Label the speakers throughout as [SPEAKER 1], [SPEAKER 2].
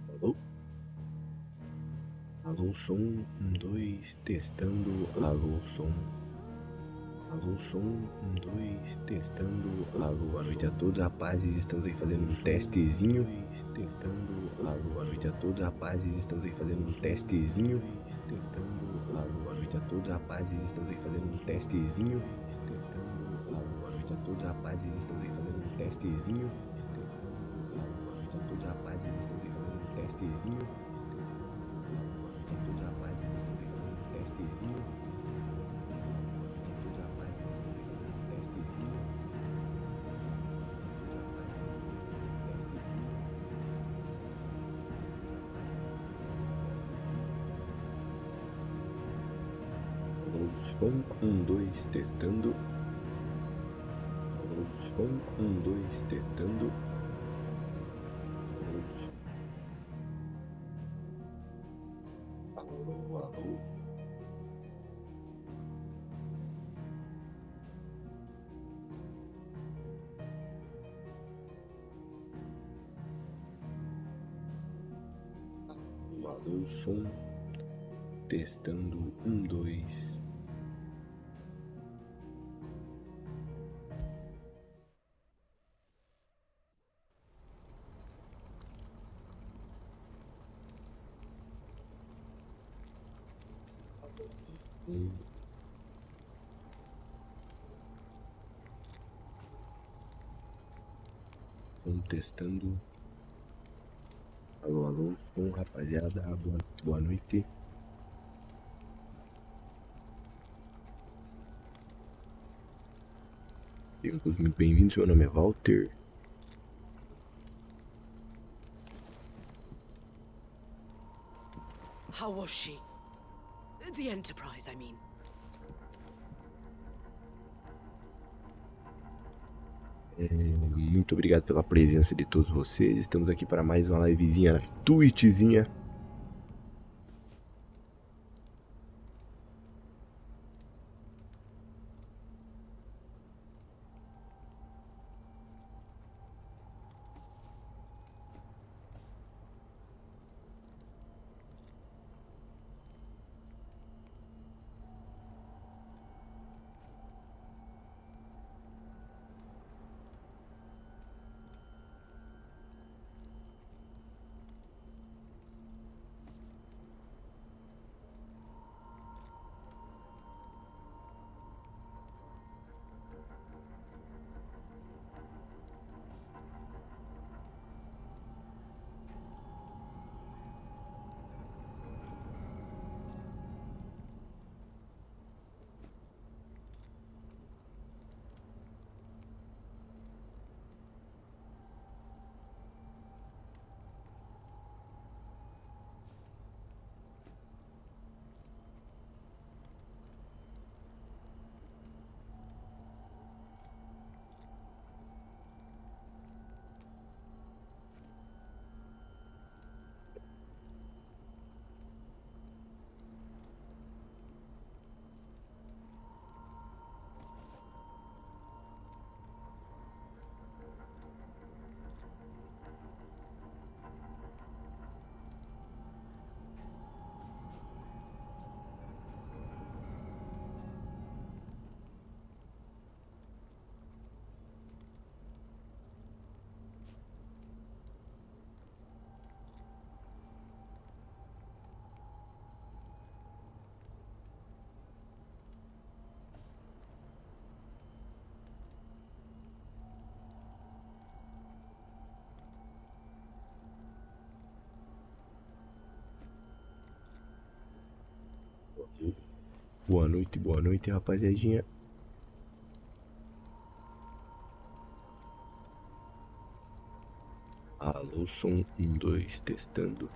[SPEAKER 1] Alô? Alô, som, 2, testando, alô, som. Alô, som, 2, testando, alô, boa noite a todos, rapazes, estamos aí fazendo um testezinho. Testando, alô, boa noite a todos, rapazes, estamos aí fazendo um testezinho. Testando, alô, boa noite a todos, rapazes, estamos aí fazendo um testezinho. Testando, alô, boa noite a todos, rapazes, estamos aí fazendo um testezinho. Testando, alô, boa noite a todos, rapazes, estamos aí fazendo um testezinho. Testando, alô, boa noite a todos, rapazes, estamos aí fazendo um testezinho. Som, 2, testando. Som, 2, testando. Alô, alô. Alô, som. Testando, 2. Som testando. Alô, alô, som, rapaziada, boa noite. Sejam todos muito bem-vindos, meu nome é Walter.
[SPEAKER 2] How was she? The Enterprise, I mean.
[SPEAKER 1] Muito obrigado pela presença de todos vocês. Estamos aqui para mais uma livezinha na Twitchzinha. Boa noite, rapaziadinha. Alô, som, 2, testando.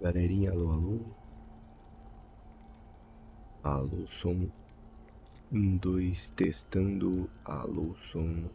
[SPEAKER 1] Galerinha, alô, alô. Alô, som. 2, testando. Alô, som.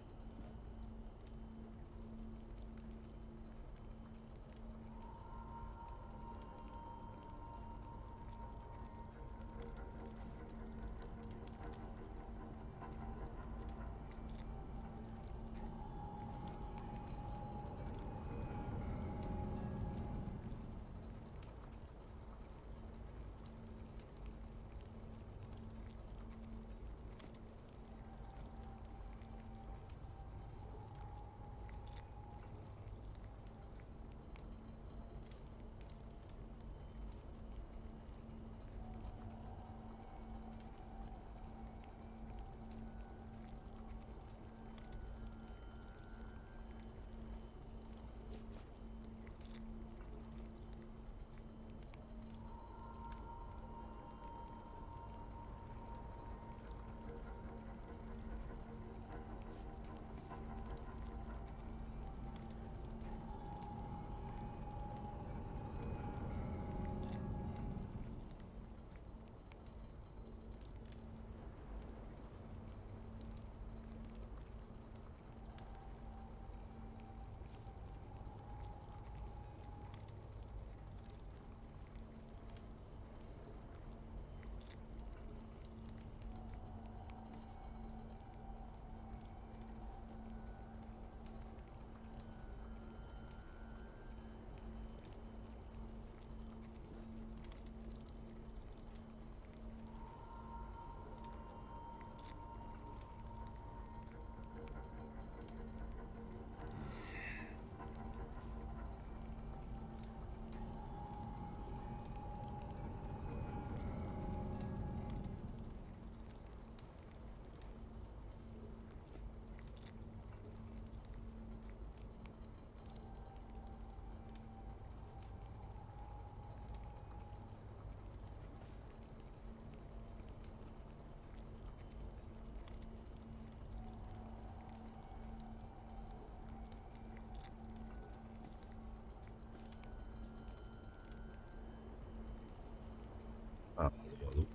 [SPEAKER 1] Alô, alô.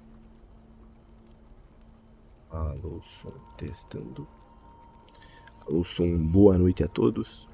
[SPEAKER 1] Alô, som, testando. Alô, som, boa noite a todos.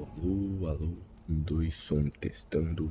[SPEAKER 1] Alô, alô, dois som testando.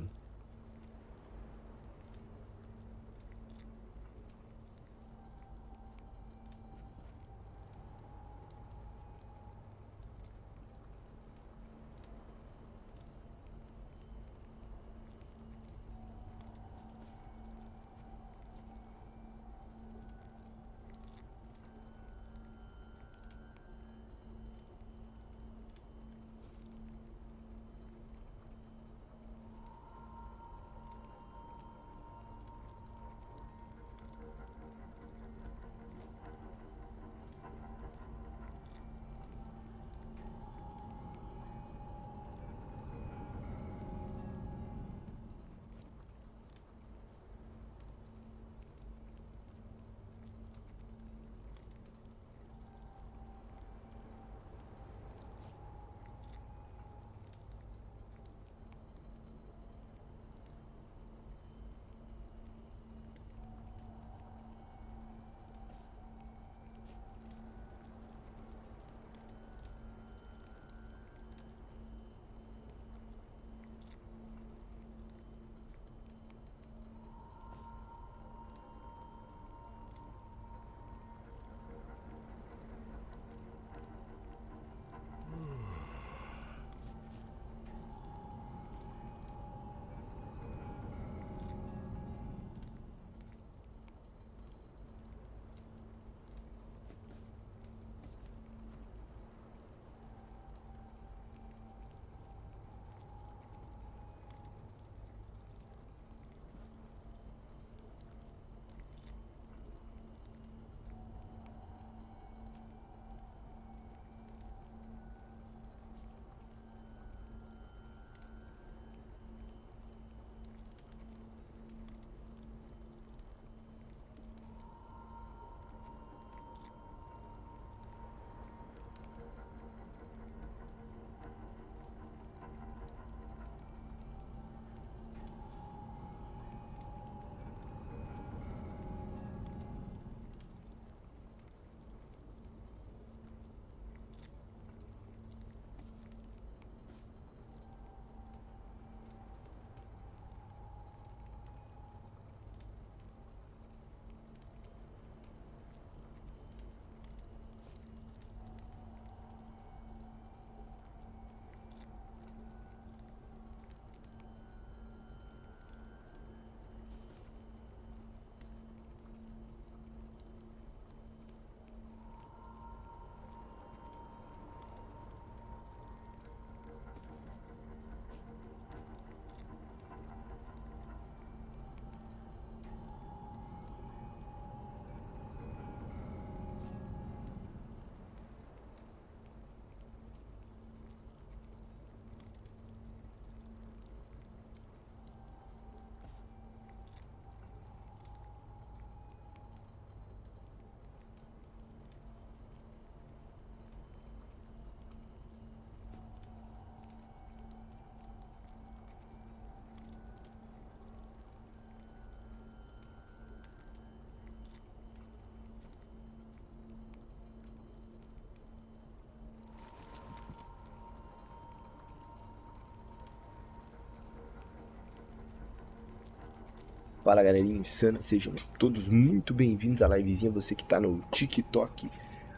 [SPEAKER 1] Fala galerinha insana, sejam todos muito bem-vindos à livezinha, você que tá no TikTok.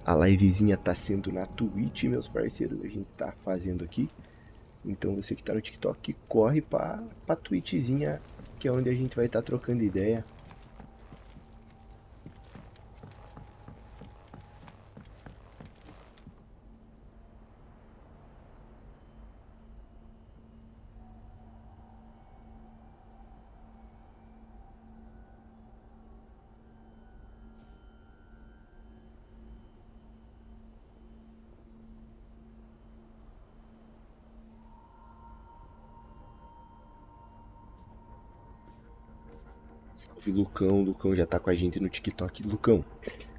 [SPEAKER 1] A livezinha tá sendo na Twitch, meus parceiros, a gente tá fazendo aqui. Então você que tá no TikTok, corre pra Twitchzinha, que é onde a gente vai estar trocando ideia. Salve Lucão, Lucão já tá com a gente no TikTok. Lucão,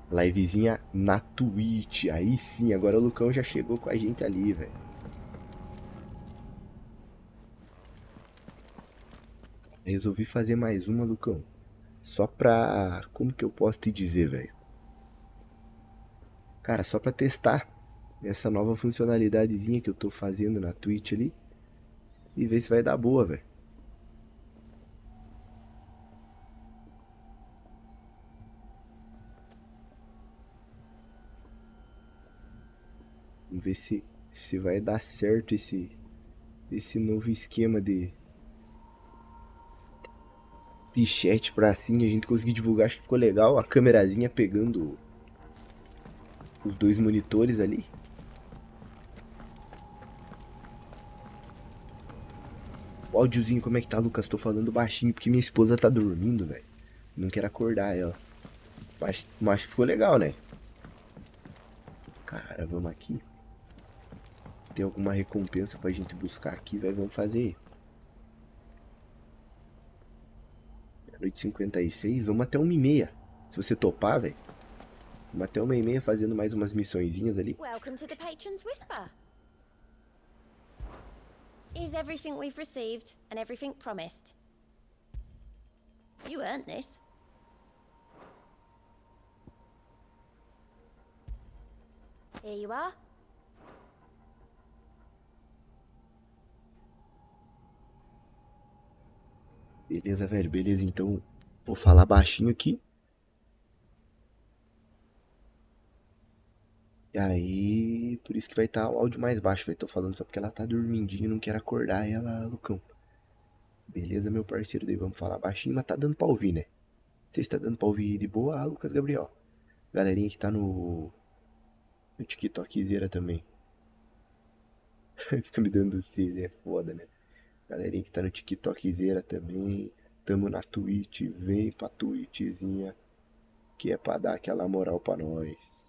[SPEAKER 1] livezinha na Twitch, aí sim, agora o Lucão já chegou com a gente ali, velho. Resolvi fazer mais uma, Lucão, só pra... como que eu posso te dizer, velho? Cara, só pra testar. essa nova funcionalidadezinha que eu tô fazendo na Twitch ali e ver se vai dar boa, velho. Vamos ver se vai dar certo esse novo esquema de chat pra assim a gente conseguir divulgar. Acho que ficou legal a câmerazinha pegando os dois monitores ali. O áudiozinho, como é que tá, Lucas? Tô falando baixinho porque minha esposa tá dormindo, velho. Não quero acordar ela. Mas ficou legal, né? Cara, vamos aqui. Tem alguma recompensa pra gente buscar aqui, velho? Vamos fazer. Noite 56, vamos até 1h30. Se você topar, velho. Vamos até 1h30 fazendo mais umas missõezinhas ali.
[SPEAKER 3] Welcome to the Patron's Whisper. Is everything we've received and everything promised? You earned this. Here you are.
[SPEAKER 1] Beleza, velho, beleza. Então, vou falar baixinho aqui. E aí, por isso que vai estar o áudio mais baixo, velho. Tô falando só porque ela tá dormindinho e não quero acordar ela, Lucão. Beleza, meu parceiro? Daí vamos falar baixinho, mas tá dando pra ouvir, né? Você está dando pra ouvir de boa, Lucas Gabriel? Galerinha que tá no TikTokzeira também. Fica me dando C, é foda, né? Galerinha que tá no TikTokzeira também. Tamo na Twitch, vem pra Twitchzinha, que é pra dar aquela moral pra nós.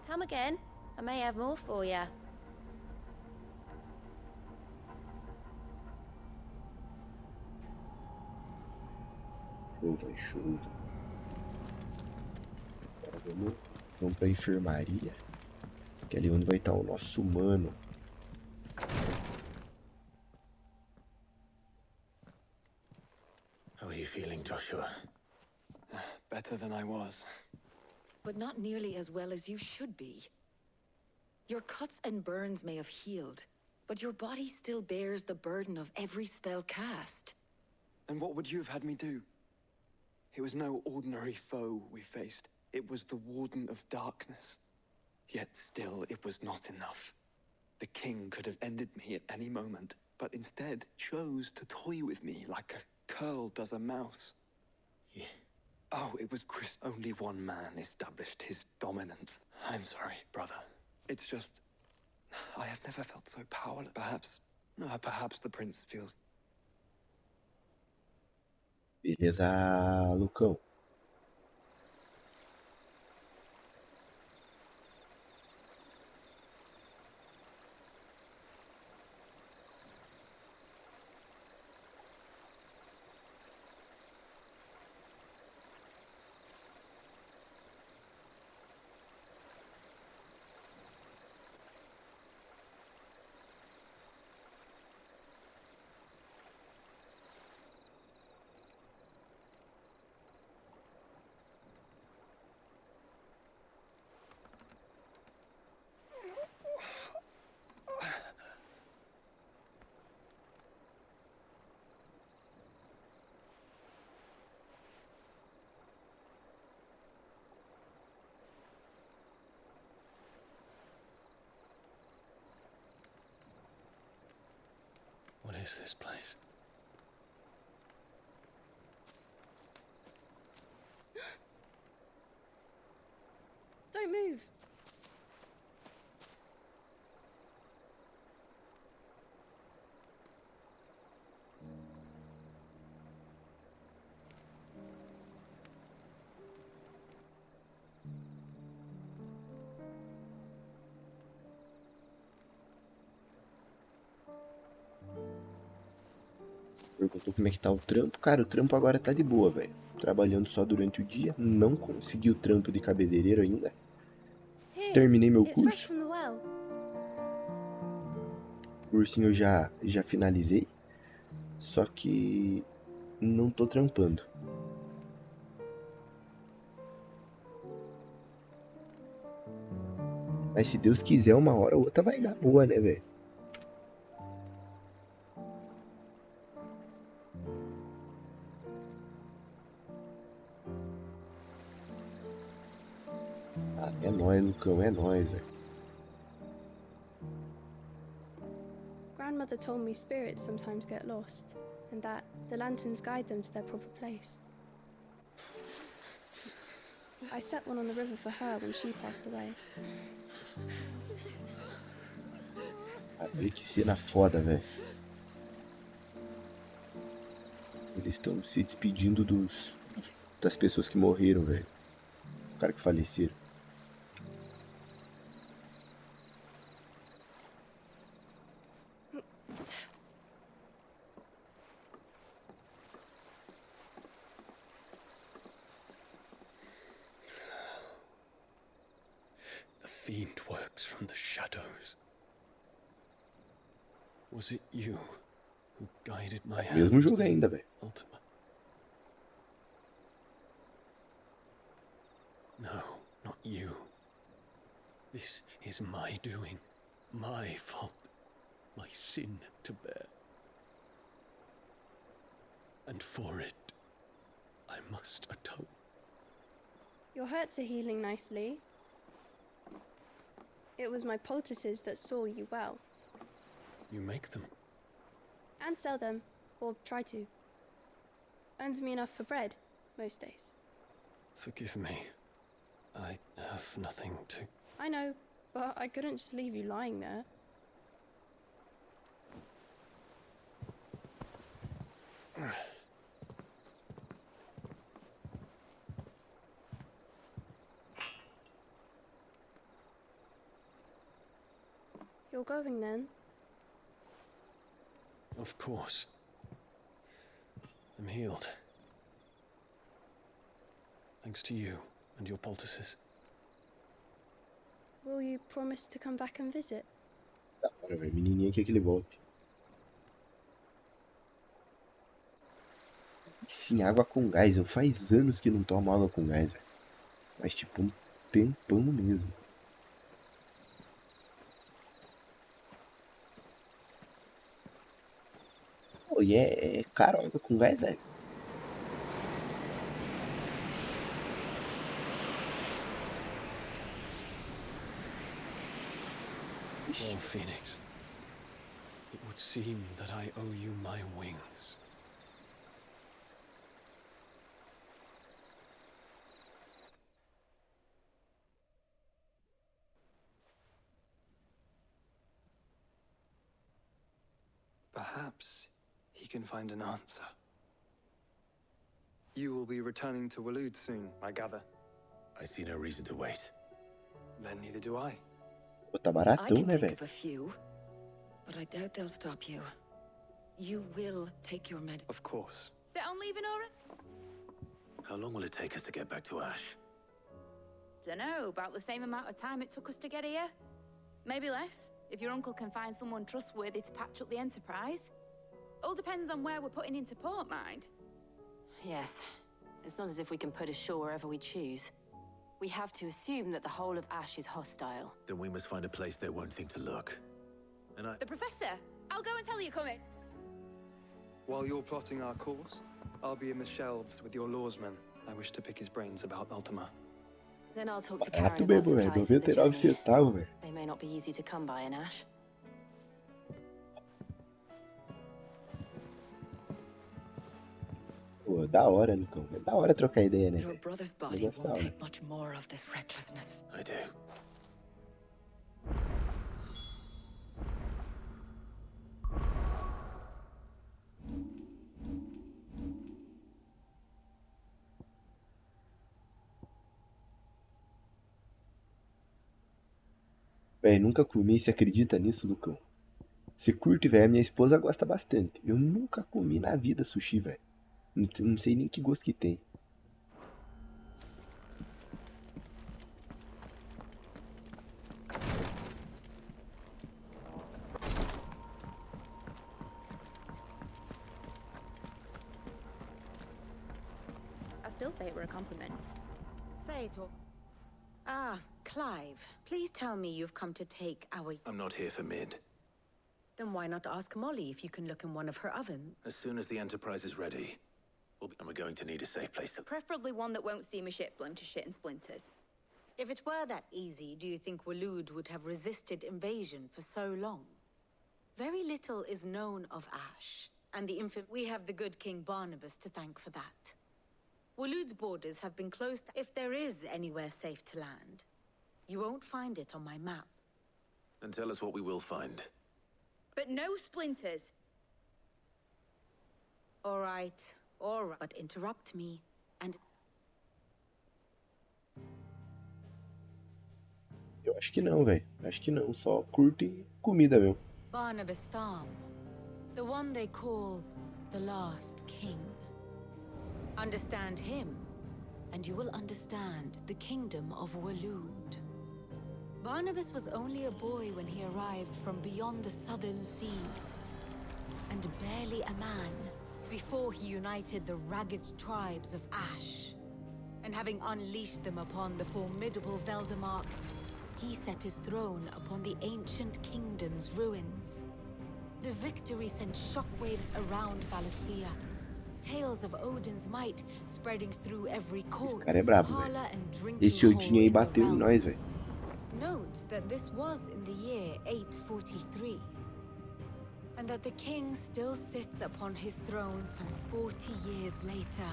[SPEAKER 3] Come again. I may have more for ya.
[SPEAKER 1] Show, vai show. Agora vamos pra enfermaria, que é ali onde vai estar o nosso humano.
[SPEAKER 4] How are you feeling, Joshua?
[SPEAKER 5] Better than I was.
[SPEAKER 2] But not nearly as well as you should be. Your cuts and burns may have healed, but your body still bears the burden of every spell cast.
[SPEAKER 5] And what would you have had me do? It was no ordinary foe we faced. It was the Warden of Darkness. Yet still, it was not enough. The king could have ended me at any moment, but instead chose to toy with me like a curl does a mouse.
[SPEAKER 4] Yeah.
[SPEAKER 5] Oh, it was Chris. Only one man established his dominance. I'm sorry, brother. It's just, I have never felt so powerless. Perhaps the prince feels.
[SPEAKER 1] Beleza, Lucão.
[SPEAKER 4] What is this place?
[SPEAKER 3] Don't move.
[SPEAKER 1] Perguntou como é que tá o trampo. Cara, o trampo agora tá de boa, velho. Trabalhando só durante o dia. Não consegui o trampo de cabeleireiro ainda.
[SPEAKER 3] Here.
[SPEAKER 1] Terminei meu
[SPEAKER 3] It's fresh
[SPEAKER 1] curso.
[SPEAKER 3] from the well.
[SPEAKER 1] O cursinho eu já finalizei. Só que não tô trampando. Mas se Deus quiser, uma hora ou outra vai dar boa, né, velho? Ah, é nóis, Lucão, é nóis, velho.
[SPEAKER 6] Grandmother told me spirits sometimes get lost, and that the lanterns guide them to their proper place. I set one on the river for her when she passed away.
[SPEAKER 1] Olha que cena foda, velho. Eles estão se despedindo das pessoas que morreram, velho. Os caras que faleceram.
[SPEAKER 4] The fiend works from the shadows. Was it you who guided my hand?
[SPEAKER 1] Mesmo jogo ainda, velho.
[SPEAKER 4] Ultima. No, not you. This is my doing, my fault, my sin to bear. And for it, I must atone.
[SPEAKER 6] Your hurts are healing nicely. It was my poultices that saw you well.
[SPEAKER 4] You make them.
[SPEAKER 6] And sell them, or try to. Earns me enough for bread, most days.
[SPEAKER 4] Forgive me. I have nothing to...
[SPEAKER 6] I know, but I couldn't just leave you lying there. You're going then?
[SPEAKER 4] Of course. I'm healed. Thanks to you and your poultices.
[SPEAKER 6] Will you promise to come back and visit?
[SPEAKER 1] Da hora, velho. Menininha quer que ele volte. Sim, água com gás. Eu faz anos que não tomo água com gás, velho. Mas tipo, um tempão mesmo. Pô, e é caro água com gás, velho.
[SPEAKER 4] Well, Phoenix, it would seem that I owe you my wings.
[SPEAKER 5] Perhaps he can find an answer. You will be returning to Waloed soon, I gather.
[SPEAKER 4] I see no reason to wait.
[SPEAKER 5] Then neither do I.
[SPEAKER 1] Pô, tá
[SPEAKER 2] I
[SPEAKER 1] baratão,
[SPEAKER 2] can
[SPEAKER 1] né,
[SPEAKER 2] think
[SPEAKER 1] velho?
[SPEAKER 2] of a few, but I doubt they'll stop you. You will take your med.
[SPEAKER 5] Of course.
[SPEAKER 7] Set on leaving, Aura?
[SPEAKER 4] How long will it take us to get back to Ash?
[SPEAKER 7] Dunno, about the same amount of time it took us to get here. Maybe less, if your uncle can find someone trustworthy to patch up the Enterprise. All depends on where we're putting into port, mind.
[SPEAKER 8] Yes. It's not as if we can put ashore wherever we choose. We have to assume that the whole of Ash is hostile.
[SPEAKER 4] Then we must find a place they won't think to look. And I...
[SPEAKER 7] The Professor! I'll go and tell you coming.
[SPEAKER 5] While you're plotting our course, I'll be in the shelves with your lawsman. I wish to pick his brains about Ultima.
[SPEAKER 8] Then I'll talk to Karen
[SPEAKER 1] Barato
[SPEAKER 8] about
[SPEAKER 1] mesmo, velho.
[SPEAKER 8] supplies for the
[SPEAKER 1] 99
[SPEAKER 8] journey.
[SPEAKER 1] centavos, velho.
[SPEAKER 8] They may not be easy to come by in Ash.
[SPEAKER 1] Pô, da hora, Lucão. É da hora trocar ideia, né,
[SPEAKER 2] Your
[SPEAKER 1] velho?
[SPEAKER 2] brother's body
[SPEAKER 1] Negócio da
[SPEAKER 2] won't
[SPEAKER 1] hora.
[SPEAKER 2] take much more of this recklessness.
[SPEAKER 4] I do.
[SPEAKER 1] Véi, nunca comi, você acredita nisso, Lucão? Você curte, velho? Minha esposa gosta bastante. Eu nunca comi na vida sushi, velho. Não sei nem que gosto que tem.
[SPEAKER 7] I still say it were a compliment. Say it or... Ah,
[SPEAKER 2] Clive, please tell me you've come to take our...
[SPEAKER 9] I'm not here for Mid.
[SPEAKER 2] Then why not ask Molly if you can look in one of her ovens?
[SPEAKER 9] As soon as the Enterprise is ready, we're going to need a safe place to...
[SPEAKER 7] Preferably one that won't see my ship blown to shit and splinters.
[SPEAKER 2] If it were that easy, do you think Waloed would have resisted invasion for so long? Very little is known of Ash, and we have the good King Barnabas to thank for that. Waloed's borders have been closed. If there is anywhere safe to land, you won't find it on my map.
[SPEAKER 9] Then tell us what we will find.
[SPEAKER 7] But no splinters.
[SPEAKER 2] All right, but interrupt me, and...
[SPEAKER 1] Eu acho que não, velho. Acho que não. Só curte comida mesmo.
[SPEAKER 2] Barnabas Thom, the one they call the last king. Understand him, and you will understand the kingdom of Waloed. Barnabas was only a boy when he arrived from beyond the southern seas, and barely a man before he united the ragged tribes of Ash. And having unleashed them upon the formidable Veldemark, he set his throne upon the ancient kingdom's ruins. The victory sent shockwaves around Valisthea. Tales of Odin's might spreading through every court,
[SPEAKER 1] Esse cara é brabo,
[SPEAKER 2] parlor,
[SPEAKER 1] velho.
[SPEAKER 2] and drinking
[SPEAKER 1] Esse Odin aí
[SPEAKER 2] hall in the
[SPEAKER 1] bateu em
[SPEAKER 2] realm.
[SPEAKER 1] nós, velho.
[SPEAKER 2] Note that this was in the year 843, and that the king still sits upon his throne some 40 years later,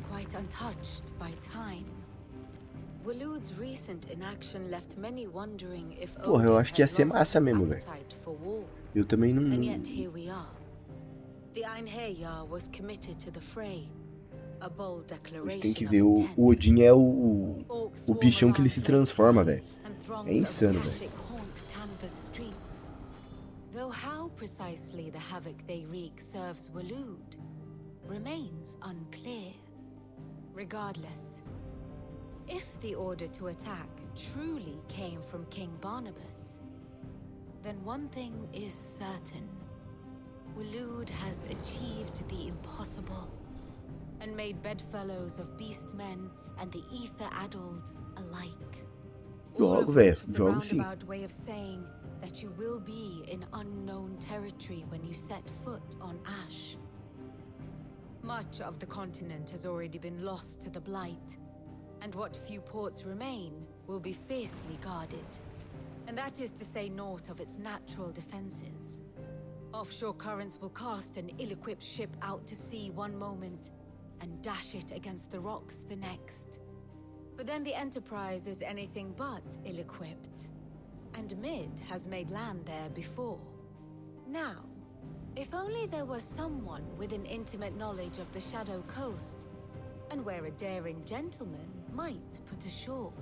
[SPEAKER 2] quite untouched by time. Waloed's recent inaction left many wondering if
[SPEAKER 1] Porra, eu acho que ia ser
[SPEAKER 2] Odin had
[SPEAKER 1] massa
[SPEAKER 2] lost
[SPEAKER 1] mesmo,
[SPEAKER 2] his
[SPEAKER 1] velho.
[SPEAKER 2] appetite for war.
[SPEAKER 1] Eu também não...
[SPEAKER 2] And yet here we are. The Einherjar was committed to the fray. A bold
[SPEAKER 1] Você
[SPEAKER 2] declaration
[SPEAKER 1] tem que
[SPEAKER 2] of
[SPEAKER 1] ver, o
[SPEAKER 2] intent.
[SPEAKER 1] Odin é o
[SPEAKER 2] Orcs
[SPEAKER 1] bichão
[SPEAKER 2] swarm
[SPEAKER 1] que ele se
[SPEAKER 2] around
[SPEAKER 1] transforma,
[SPEAKER 2] Lakeside,
[SPEAKER 1] velho.
[SPEAKER 2] and throngs
[SPEAKER 1] É insano,
[SPEAKER 2] of
[SPEAKER 1] velho.
[SPEAKER 2] Akashic haunt canvas streets. Though how precisely the havoc they wreak serves Waloed remains unclear. Regardless, if the order to attack truly came from King Barnabas, then one thing is certain. Waloed has achieved the impossible and made bedfellows of beastmen and the ether-addled alike. All
[SPEAKER 1] Jogo,
[SPEAKER 2] of
[SPEAKER 1] velho.
[SPEAKER 2] which is a
[SPEAKER 1] Jogo sim.
[SPEAKER 2] roundabout way of saying that you will be in unknown territory when you set foot on Ash. Much of the continent has already been lost to the Blight, and what few ports remain will be fiercely guarded. And that is to say naught of its natural defenses. Offshore currents will cast an ill-equipped ship out to sea one moment and dash it against the rocks the next. But then the Enterprise is anything but ill-equipped, and Mid has made land there before. Now, if only there were someone with an intimate knowledge of the Shadow Coast, and where a daring gentleman might put ashore.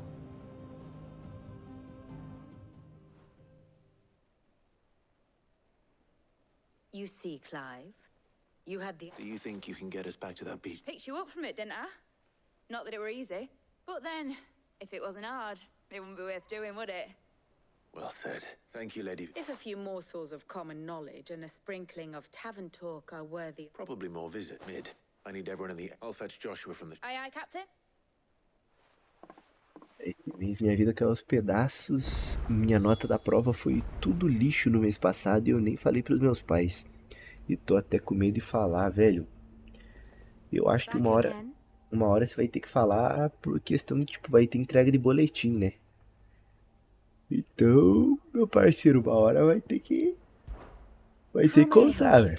[SPEAKER 2] You see, Clive, you had the...
[SPEAKER 9] Do you think you can get us back to that beach?
[SPEAKER 7] Picked you up from it, didn't I? Not that it were easy. But then, if it wasn't hard, it wouldn't be worth doing, would it?
[SPEAKER 9] Well said. Thank you, lady.
[SPEAKER 2] If a few morsels of common knowledge and a sprinkling of tavern talk are worthy...
[SPEAKER 9] Probably more visit, Mid. I need everyone in the... I'll fetch Joshua from the...
[SPEAKER 7] Aye, aye, Captain.
[SPEAKER 1] Esse mês minha vida caiu aos pedaços. Minha nota da prova foi tudo lixo no mês passado e eu nem falei pros meus pais. E tô até com medo de falar, velho. Eu acho que uma hora você vai ter que falar por questão de, tipo, vai ter entrega de boletim, né? Então, meu parceiro, uma hora vai ter que contar, velho.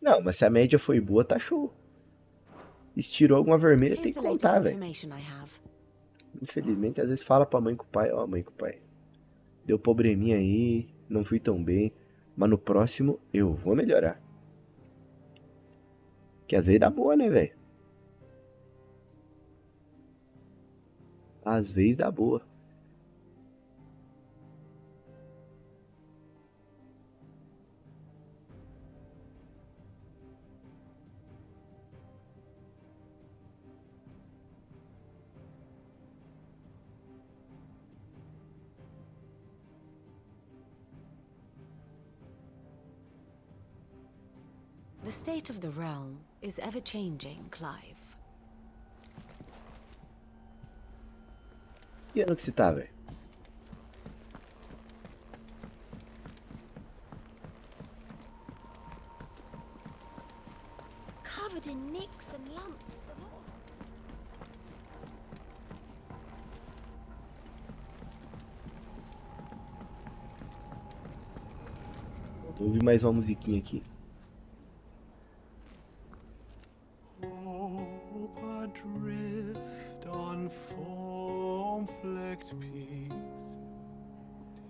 [SPEAKER 1] Não, mas se a média foi boa, tá show. Estirou alguma vermelha, tem que contar, velho. Infelizmente, às vezes fala pra mãe com o pai, ó, mãe com o pai. Deu probleminha aí, não fui tão bem, mas no próximo eu vou melhorar. Que às vezes dá boa, né, velho? Às vezes dá boa.
[SPEAKER 2] The state of the realm is ever-changing, Clive.
[SPEAKER 1] Que ano que você tá, velho?
[SPEAKER 3] Covered in nicks and lumps. The lot.
[SPEAKER 1] Vou ouvir mais uma musiquinha aqui.
[SPEAKER 4] Hope adrift on foam-flecked peaks,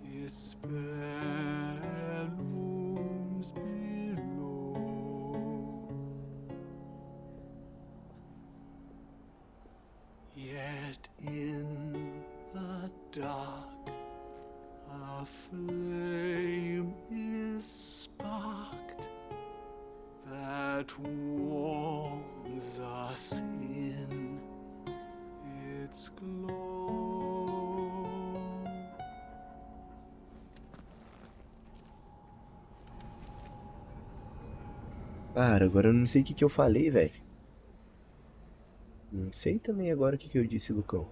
[SPEAKER 4] despair looms below. Yet in the dark, a flame is sparked that warms us in its glow.
[SPEAKER 1] Cara, agora eu não sei o que eu falei, velho. Não sei também agora o que eu disse, Lucão.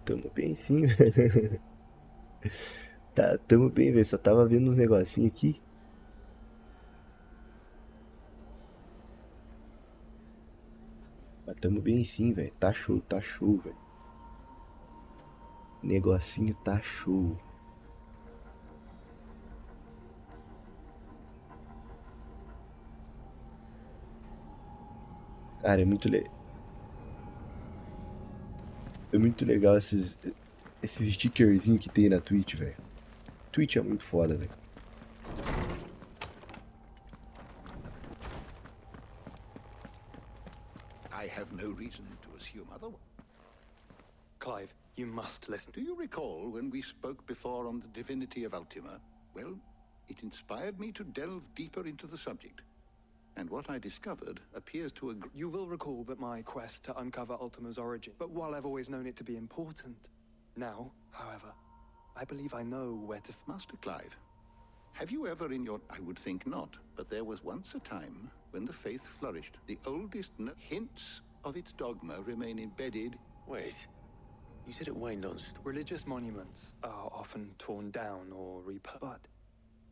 [SPEAKER 1] Tamo bem sim. Tá, tamo bem, velho. Só tava vendo uns negocinhos aqui. Mas tamo bem sim, velho. Tá show, velho. Negocinho tá show. Cara, é muito legal esses stickerzinhos que tem na Twitch, velho. Twitch é muito foda, velho.
[SPEAKER 9] I have no reason to assume otherwise.
[SPEAKER 5] Clive, you must listen.
[SPEAKER 9] Do you recall when we spoke before on the divinity of Ultima? Well, it inspired me to delve deeper into the subject. And what I discovered appears to agree.
[SPEAKER 5] You will recall that my quest to uncover Ultima's origin, but while I've always known it to be important, now, however, I believe I know where to...
[SPEAKER 9] Master Clive, have you ever in your... I would think not, but there was once a time when the faith flourished. The oldest hints of its dogma remain embedded...
[SPEAKER 4] Wait, you said it waned on...
[SPEAKER 5] Religious monuments are often torn down or but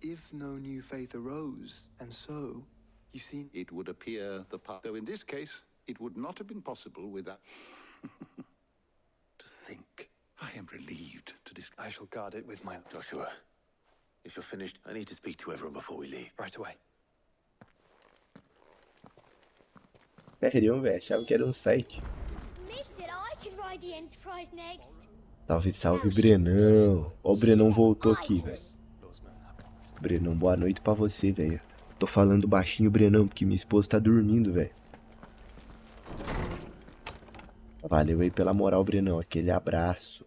[SPEAKER 5] if no new faith arose, and so... You see,
[SPEAKER 9] it would appear the path. Though in this case, it would not have been possible without... To think. I am relieved to discuss.
[SPEAKER 5] I shall guard it with my...
[SPEAKER 4] Joshua, if you're finished, I need to speak to everyone before we leave.
[SPEAKER 5] Right away.
[SPEAKER 1] Sério, velho. Achava que era um site. Salve, Brenão. Ó, o Brenão voltou aqui, velho. Brenão, boa noite pra você, velho. Tô falando baixinho, Brenão, porque minha esposa tá dormindo, velho. Valeu aí pela moral, Brenão. Aquele abraço.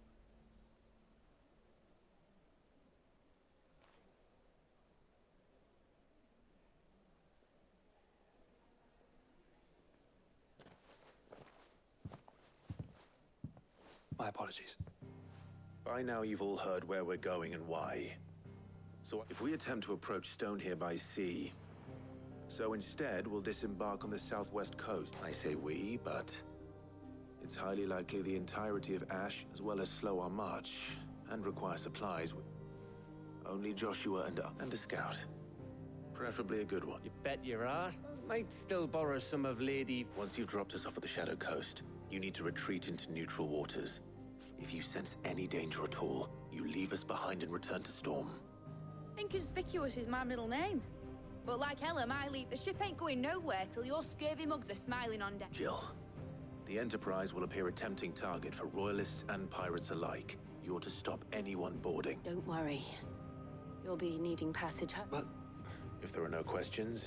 [SPEAKER 5] My apologies.
[SPEAKER 10] By now you've all heard where we're going and why. So if we attempt to approach Stone here by sea, so instead we'll disembark on the southwest coast. I say we, but it's highly likely the entirety of Ash, as well as slow our march and require supplies. Only Joshua and a scout. Preferably a good one.
[SPEAKER 4] You bet your ass. Might still borrow some of Lady...
[SPEAKER 10] Once you've dropped us off at the Shadow Coast, you need to retreat into neutral waters. If you sense any danger at all, you leave us behind and return to Storm.
[SPEAKER 7] Inconspicuous is my middle name. But like Ella, the ship ain't going nowhere till your scurvy mugs are smiling on deck.
[SPEAKER 10] Jill, the Enterprise will appear a tempting target for royalists and pirates alike. You're to stop anyone boarding.
[SPEAKER 8] Don't worry. You'll be needing passage.
[SPEAKER 10] But if there are no questions...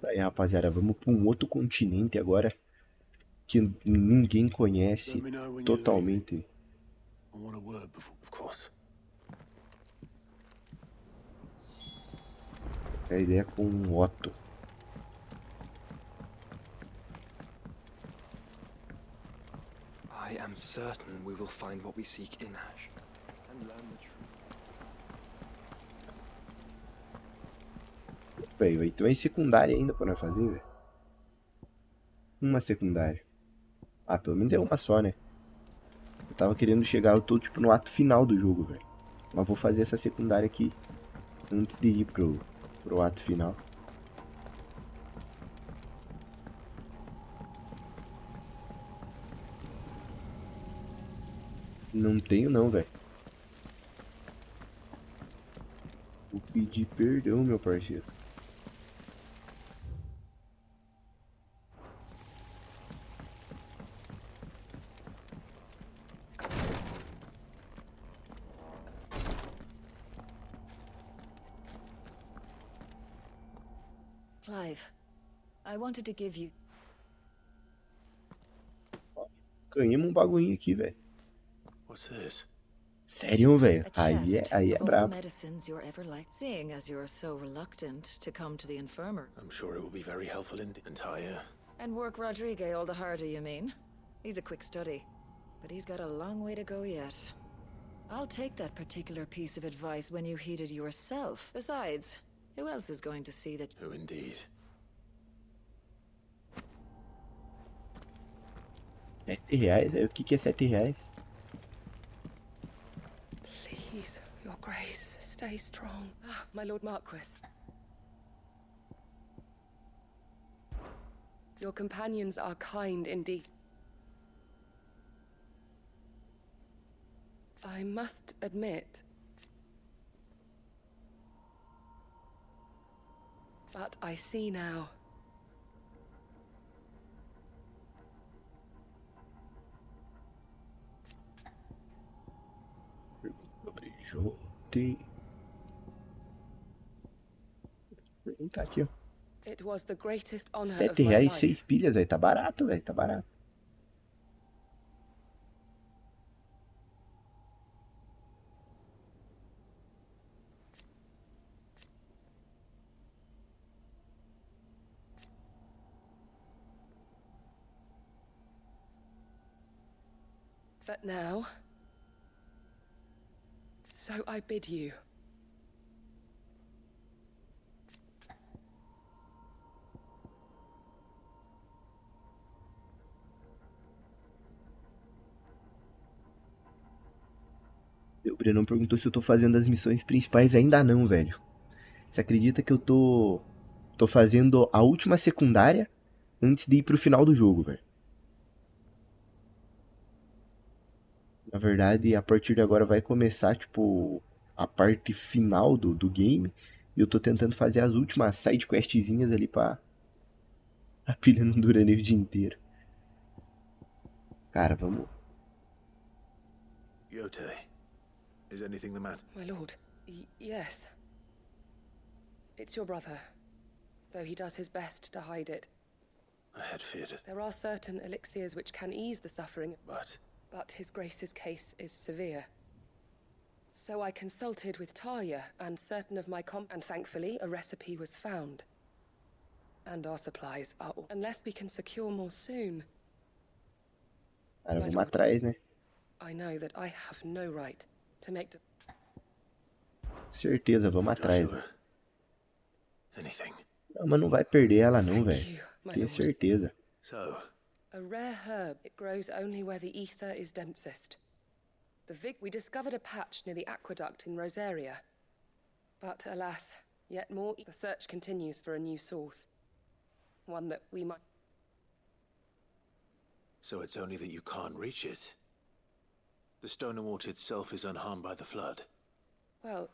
[SPEAKER 1] Aí, rapaziada, vamos para um outro continente agora que ninguém conhece totalmente.
[SPEAKER 10] Of course.
[SPEAKER 1] A ideia com o Otto.
[SPEAKER 5] I am certain we will find what we seek in Ash and learn the truth.
[SPEAKER 1] Velho, aí tem secundária ainda pra nós fazer, velho. Uma secundária. Ah, pelo menos é uma só, né? Eu tava querendo chegar, eu tô tipo no ato final do jogo, velho. Mas vou fazer essa secundária aqui antes de ir pro ato final. Não tenho não, velho. Vou pedir perdão, meu parceiro.
[SPEAKER 2] Clive, I wanted to give you...
[SPEAKER 1] Ganhamos um bagulhinho aqui, velho.
[SPEAKER 10] What's this?
[SPEAKER 1] Sério, velho?
[SPEAKER 2] A
[SPEAKER 1] Aí é
[SPEAKER 2] of all
[SPEAKER 1] brabo.
[SPEAKER 2] the medicines you're ever liked, seeing as you're so reluctant to come to the infirmary.
[SPEAKER 10] I'm sure it will be very helpful in entire.
[SPEAKER 2] And work Rodrigue all the harder, you mean? He's a quick study, but he's got a long way to go yet. I'll take that particular piece of advice when you heed it yourself. Besides, who else is going to see that?
[SPEAKER 10] Who indeed?
[SPEAKER 1] R$7? O que é R$7?
[SPEAKER 11] Please, your grace, stay strong. Ah, my lord Marquis. Your companions are kind indeed. I must admit, but I see now.
[SPEAKER 1] Tá aqui, ó.
[SPEAKER 11] It was the greatest honor of
[SPEAKER 1] R$7,
[SPEAKER 11] my life.
[SPEAKER 1] 6 pilhas, velho. Tá barato, velho. Tá barato.
[SPEAKER 11] But now, so I bid you.
[SPEAKER 1] O Brenão perguntou se eu tô fazendo as missões principais. Ainda não, velho. Você acredita que eu tô fazendo a última secundária antes de ir pro final do jogo, velho? Na verdade, a partir de agora vai começar, tipo, a parte final do game. E eu tô tentando fazer as últimas sidequestzinhas ali pra... A pilha não dura nem o dia inteiro. Cara, vamos...
[SPEAKER 10] Yote, is anything the matter?
[SPEAKER 11] My lord, yes. It's your brother, though he does his best to hide it.
[SPEAKER 10] I had feared it.
[SPEAKER 11] There are certain elixirs which can ease the suffering,
[SPEAKER 10] But
[SPEAKER 11] but His Grace's case is severe. So I consulted with Talia and certain of my and thankfully a recipe was found. And our supplies are all. Unless we can secure more soon.
[SPEAKER 1] Cara, vamos atrás, né?
[SPEAKER 11] I know that I have no right to make.
[SPEAKER 1] Certeza, vamos atrás.
[SPEAKER 10] Joshua, anything.
[SPEAKER 1] Não, mas não vai perder ela não,
[SPEAKER 11] Thank
[SPEAKER 1] velho.
[SPEAKER 11] you, my
[SPEAKER 1] Tenho
[SPEAKER 11] lord.
[SPEAKER 1] certeza.
[SPEAKER 10] So,
[SPEAKER 11] A rare herb. It grows only where the ether is densest. We discovered a patch near the aqueduct in Rosaria. But alas, yet more. The search continues for a new source. One that we might.
[SPEAKER 10] so it's only that you can't reach it. The stone and water itself is unharmed by the flood.
[SPEAKER 11] Well,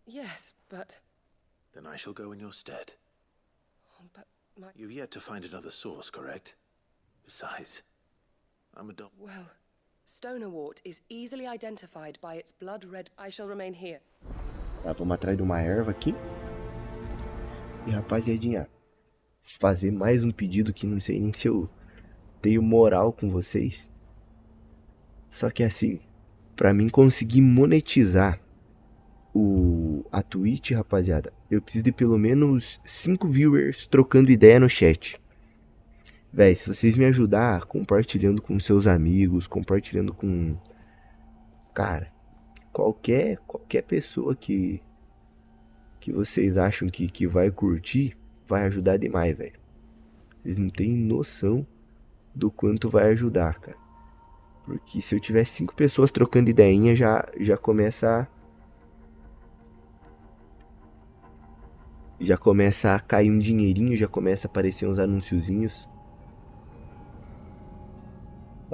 [SPEAKER 11] yes, but.
[SPEAKER 10] Then I shall go in your stead.
[SPEAKER 11] But my.
[SPEAKER 10] You've yet to find another source, correct? Besides, I'm a
[SPEAKER 11] Well, Stonewort is easily identified by its blood red. I shall remain here.
[SPEAKER 1] Tá, vamos atrás de uma erva aqui. E rapaziadinha, fazer mais um pedido que não sei nem se eu tenho moral com vocês. Só que assim, pra mim conseguir monetizar a Twitch, rapaziada, eu preciso de pelo menos 5 viewers trocando ideia no chat. Véi, se vocês me ajudar compartilhando com seus amigos, compartilhando com... Cara, qualquer pessoa que vocês acham que vai curtir, vai ajudar demais, velho. Vocês não têm noção do quanto vai ajudar, cara. Porque se eu tiver 5 pessoas trocando ideinha, já começa a cair um dinheirinho, já começa a aparecer uns anunciozinhos.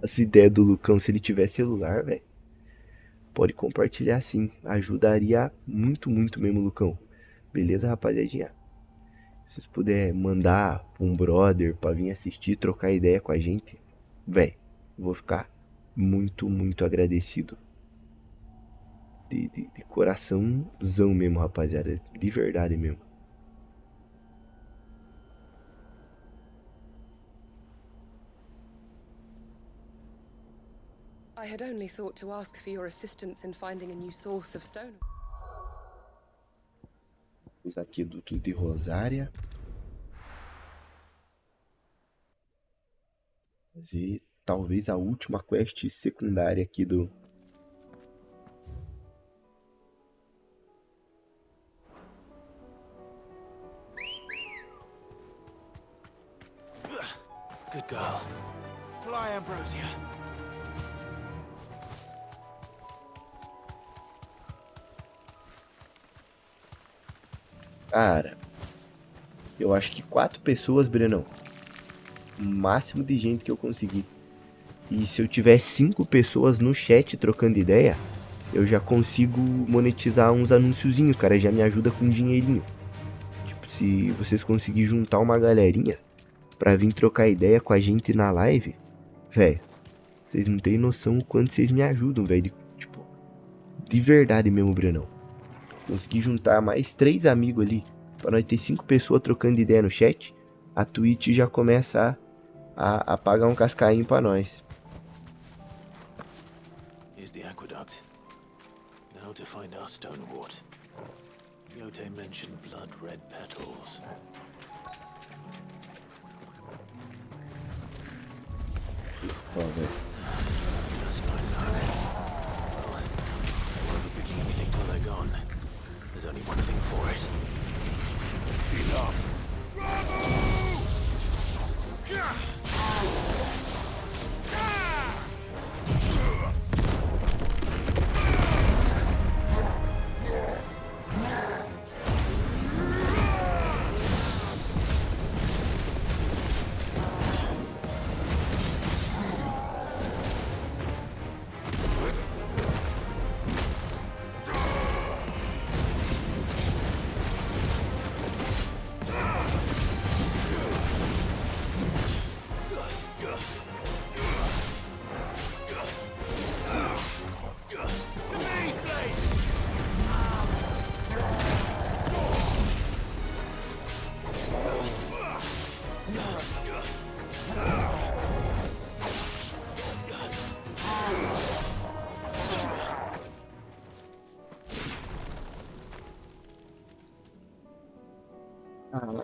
[SPEAKER 1] Essa ideia do Lucão, se ele tiver celular, velho, pode compartilhar sim. Ajudaria muito, muito mesmo, Lucão. Beleza, rapaziadinha? Se vocês puderem mandar um brother pra vir assistir, trocar ideia com a gente, velho, vou ficar muito, muito agradecido. De coraçãozão mesmo, rapaziada. De verdade mesmo.
[SPEAKER 11] I had only thought to ask for your assistance in finding a new source of stone.
[SPEAKER 1] Os aquedutos de Rosária. Fazer talvez a última quest secundária aqui do...
[SPEAKER 10] Good girl. Fly, Ambrosia.
[SPEAKER 1] Cara, eu acho que 4 pessoas, Brenão. O máximo de gente que eu conseguir. E se eu tiver 5 pessoas no chat trocando ideia, eu já consigo monetizar uns anunciozinhos, cara. Já me ajuda com dinheirinho. Tipo, se vocês conseguirem juntar uma galerinha pra vir trocar ideia com a gente na live, velho, vocês não tem noção o quanto vocês me ajudam, velho. Tipo, de verdade mesmo, Brenão. Consegui juntar mais 3 amigos ali, pra nós ter 5 pessoas trocando ideia no chat, a Twitch já começa a pagar um cascainho pra nós.
[SPEAKER 10] Here's the aqueduct. Now to find our stonewort. Yote mentioned blood red petals.
[SPEAKER 1] Só, velho.
[SPEAKER 10] Just my luck. Well, I won't be picking anything till they're gone. There's only one thing for it. Enough!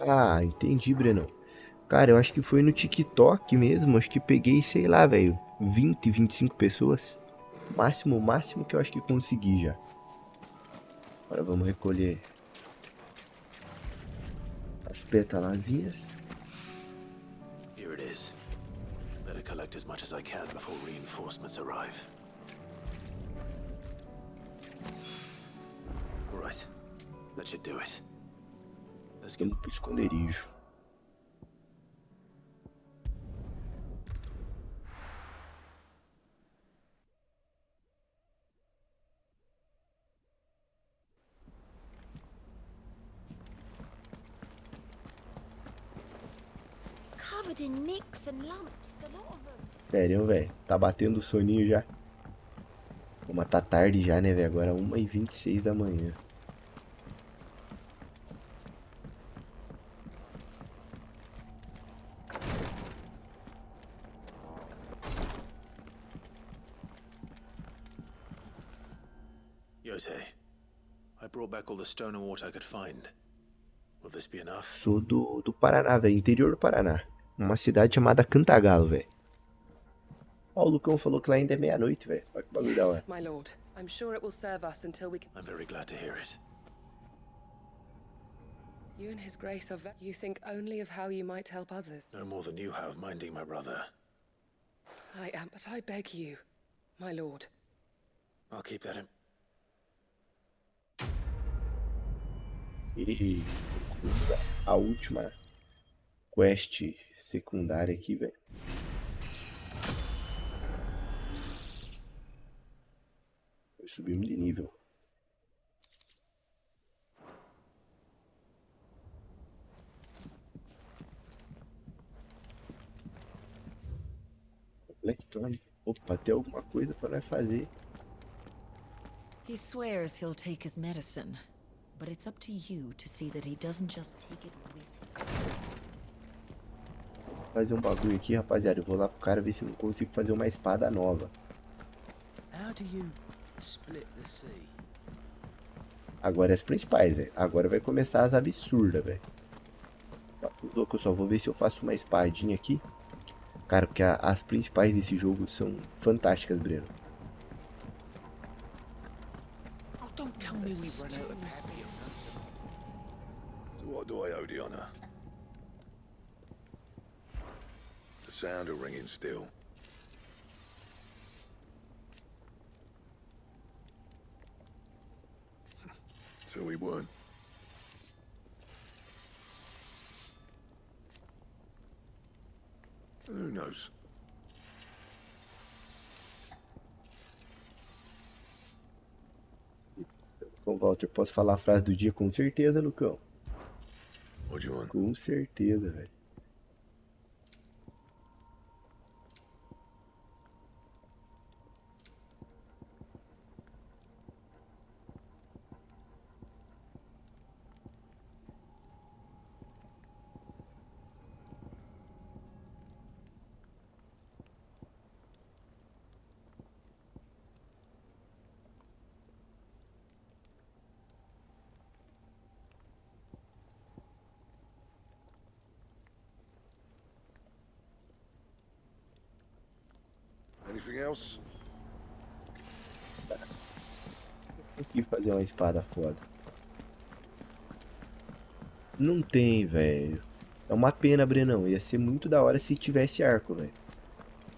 [SPEAKER 1] Ah, entendi, Brenão. Cara, eu acho que foi no TikTok mesmo. Acho que peguei, sei lá, velho, 20, 25 pessoas. O máximo que eu acho que consegui já. Agora vamos recolher as pétalazinhas.
[SPEAKER 10] Here it is. Better collect as much as I can before reinforcements arrive. All right. That should do it. Let's get
[SPEAKER 1] Vamos pro esconderijo.
[SPEAKER 3] Covered in nicks and lumps, the lot of them.
[SPEAKER 1] Sério, velho. Tá batendo o soninho já. Pô, mas tá tarde já, né, velho? Agora 1h26 da manhã.
[SPEAKER 10] Yote, I brought back all the stone and water I could find. Will this be enough?
[SPEAKER 1] Sou do Paraná, velho. Interior do Paraná. Uma cidade chamada Cantagalo, velho. Ó, o Lucão falou que lá ainda é meia-noite, velho. Olha que bagulho da hora.
[SPEAKER 11] Yes, my lord. I'm sure it will serve us until we can...
[SPEAKER 10] I'm very glad to hear it.
[SPEAKER 11] You and his grace are You think only of how you might help others.
[SPEAKER 10] No more than you have minding my brother.
[SPEAKER 11] I am, but I beg you, my lord.
[SPEAKER 10] I'll keep that in...
[SPEAKER 1] E a última quest secundária aqui, velho. Subimos de nível. Eletrônico. Opa, tem alguma coisa para nós fazer.
[SPEAKER 12] He swears he'll take his medicine, but it's up to you to see that he doesn't just take it with him.
[SPEAKER 1] Vou fazer um bagulho aqui, rapaziada. Eu vou lá pro cara ver se eu não consigo fazer uma espada nova.
[SPEAKER 13] How do you split the sea?
[SPEAKER 1] Agora é as principais, velho. Agora vai começar as absurdas, velho. Louco, eu só vou ver se eu faço uma espadinha aqui. Cara, porque as principais desse jogo são fantásticas, Breno.
[SPEAKER 13] Oh, don't tell me we've run out of happy.
[SPEAKER 14] So what do I owe the honor? The sound of ringing still. So we weren't. Who knows?
[SPEAKER 1] Bom, Walter, posso falar a frase do dia com certeza, Lucão?
[SPEAKER 14] What do you want?
[SPEAKER 1] Com certeza, velho.
[SPEAKER 14] Anything else?
[SPEAKER 1] Consegui fazer uma espada foda. Não tem, velho. É uma pena, Brenão. Ia ser muito da hora se tivesse arco, velho.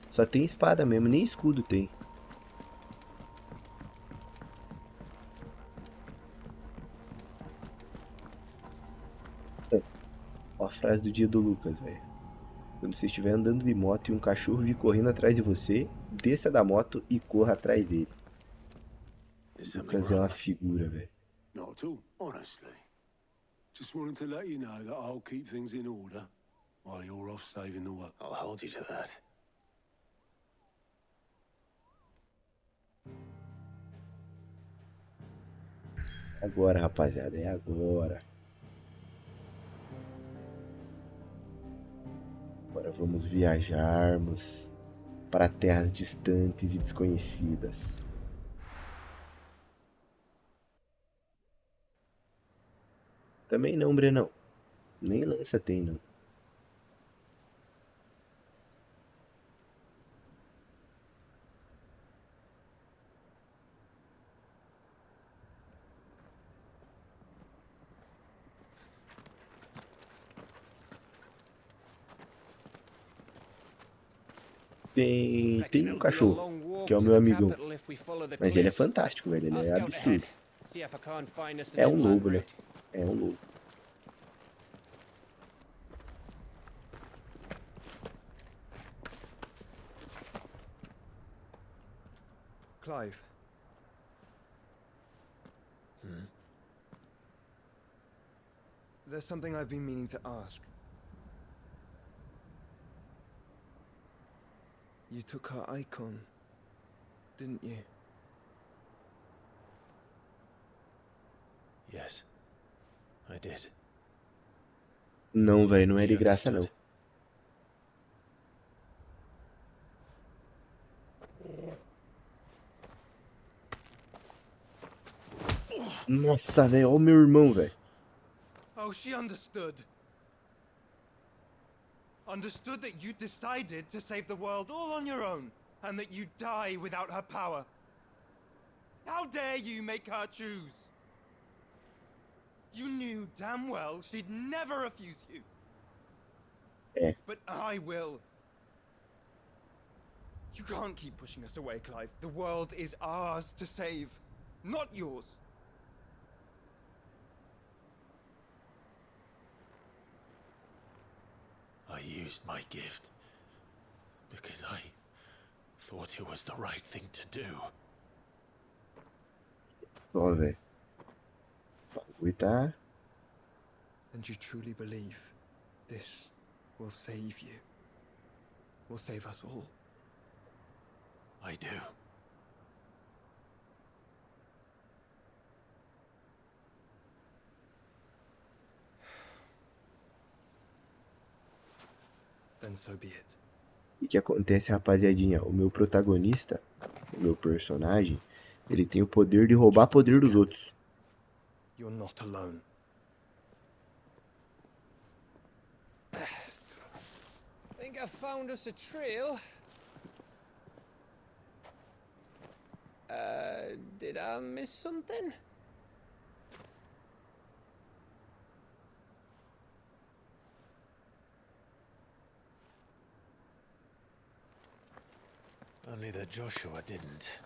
[SPEAKER 1] Só tem espada mesmo, nem escudo tem. Ó a frase do dia do Lucas, velho. Quando você estiver andando de moto e um cachorro vir correndo atrás de você, desça da moto e corra atrás dele. Lucas é uma figura, velho.
[SPEAKER 15] Not at all, honestly. Just wanted to let you know that I'll keep things in order while you're off saving the world.
[SPEAKER 10] I'll hold you to that.
[SPEAKER 1] Agora, rapaziada, é agora. Agora vamos viajarmos para terras distantes e desconhecidas. Também não, Brenão. Nem lança tem, não. Tem um cachorro, que é o meu amigão. Mas ele é fantástico, velho. Ele é absurdo. É um lobo, né? É um lobo.
[SPEAKER 16] Clive. There's something I've been meaning to ask. You took her icon, didn't you?
[SPEAKER 4] Yes, I did.
[SPEAKER 1] Não, velho, não é de graça, não. Nossa, velho, olha o meu irmão, velho.
[SPEAKER 16] Oh, she understood. Understood that you decided to save the world all on your own, and that you'd die without her power. How dare you make her choose? You knew damn well she'd never refuse you. But I will. You can't keep pushing us away, Clive. The world is ours to save, not yours.
[SPEAKER 4] I used my gift because I thought it was the right thing to do.
[SPEAKER 1] Ó, velho. O bagulho tá...
[SPEAKER 16] And you truly believe this will save you? Will save us all?
[SPEAKER 4] I do.
[SPEAKER 16] Then so be it.
[SPEAKER 1] E o que acontece, rapaziadinha? O meu protagonista, o meu personagem, ele tem o poder de roubar poder dos outros.
[SPEAKER 16] You're not alone.
[SPEAKER 13] Think I found us a trail. Did I miss something?
[SPEAKER 4] Only that Joshua didn't.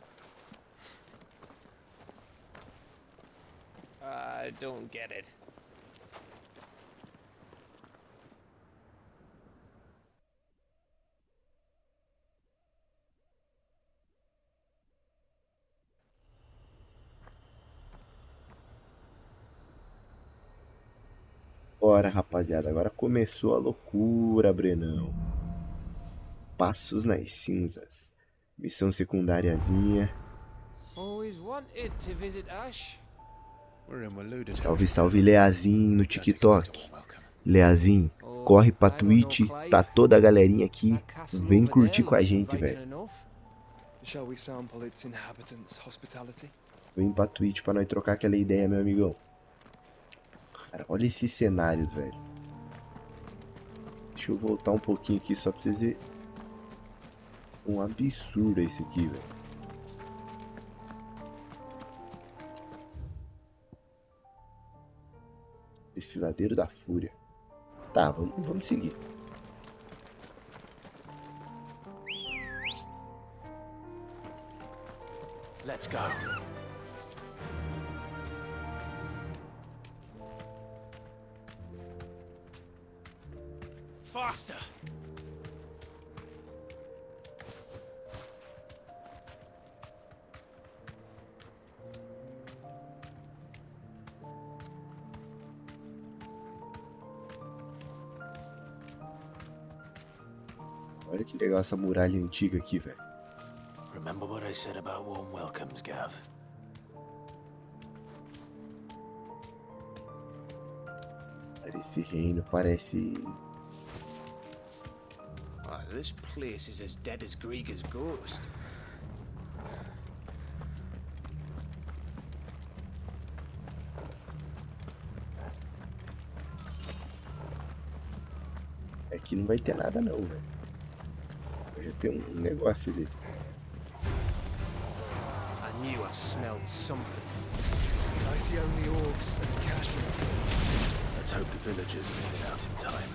[SPEAKER 13] I don't get it.
[SPEAKER 1] Bora, rapaziada. Agora começou a loucura, Brenão. Passos nas cinzas. Missão secundariazinha.
[SPEAKER 13] Always wanted to visit Ash.
[SPEAKER 1] Salve, salve, Leazinho no TikTok. Leazinho, corre pra Twitch. Tá toda a galerinha aqui. Vem curtir com a gente, velho.
[SPEAKER 16] Shall we sample its inhabitants' hospitality?
[SPEAKER 1] Vem pra Twitch pra nós trocar aquela ideia, meu amigão. Cara, olha esses cenários, velho. Deixa eu voltar um pouquinho aqui só pra vocês verem. Um absurdo esse aqui, velho. Desfiladeiro da Fúria. Tá, vamos seguir.
[SPEAKER 4] Let's go. Faster.
[SPEAKER 1] Olha que legal essa muralha antiga aqui, velho.
[SPEAKER 4] Remember what I said about warm welcomes, Gav?
[SPEAKER 1] Esse reino parece...
[SPEAKER 13] This place is as dead as Grieger's ghost.
[SPEAKER 1] Aqui não vai ter nada não, velho. Já tem um negócio ali.
[SPEAKER 13] I knew I smelled something. I see only orcs and cash.
[SPEAKER 10] Let's hope the villagers made it out in time.